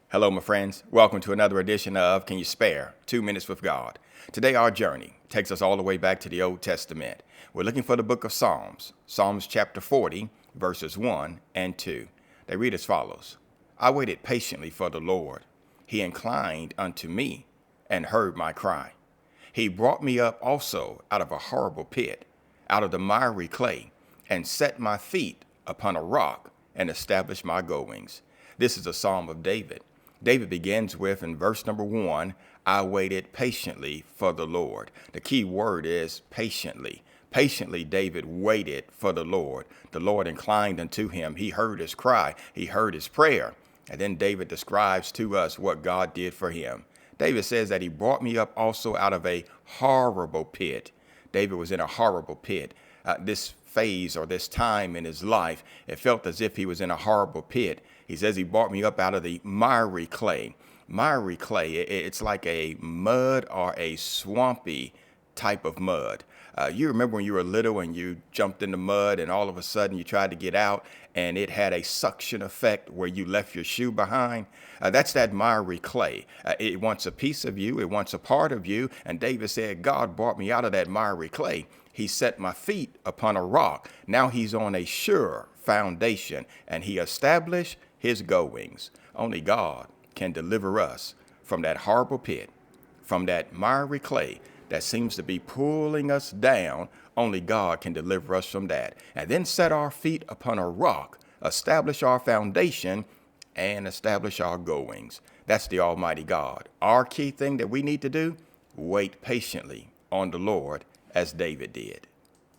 Hello, my friends. Welcome to another edition of Can You Spare 2 Minutes with God? Today, our journey takes us all the way back to the Old Testament. We're looking for the book of Psalms, Psalms chapter 40, verses 1 and 2. They read as follows. I waited patiently for the Lord. He inclined unto me and heard my cry. He brought me up also out of a horrible pit, out of the miry clay, and set my feet upon a rock and established my goings. This is a psalm of David. David begins with, in verse number 1, I waited patiently for the Lord. The key word is patiently. Patiently, David waited for the Lord. The Lord inclined unto him. He heard his cry. He heard his prayer. And then David describes to us what God did for him. David says that he brought me up also out of a horrible pit. David was in a horrible pit. This phase or this time in his life, it felt as if he was in a horrible pit. He says he brought me up out of the miry clay. Miry clay, it's like a mud or a swampy type of mud. You remember when you were little and you jumped in the mud and all of a sudden you tried to get out and it had a suction effect where you left your shoe behind? That's that miry clay. It wants a piece of you. It wants a part of you. And David said, God brought me out of that miry clay. He set my feet upon a rock. Now he's on a sure foundation and he established his goings. Only God can deliver us from that horrible pit, from that miry clay that seems to be pulling us down. Only God can deliver us from that. And then set our feet upon a rock, establish our foundation, and establish our goings. That's the Almighty God. Our key thing that we need to do, wait patiently on the Lord as David did.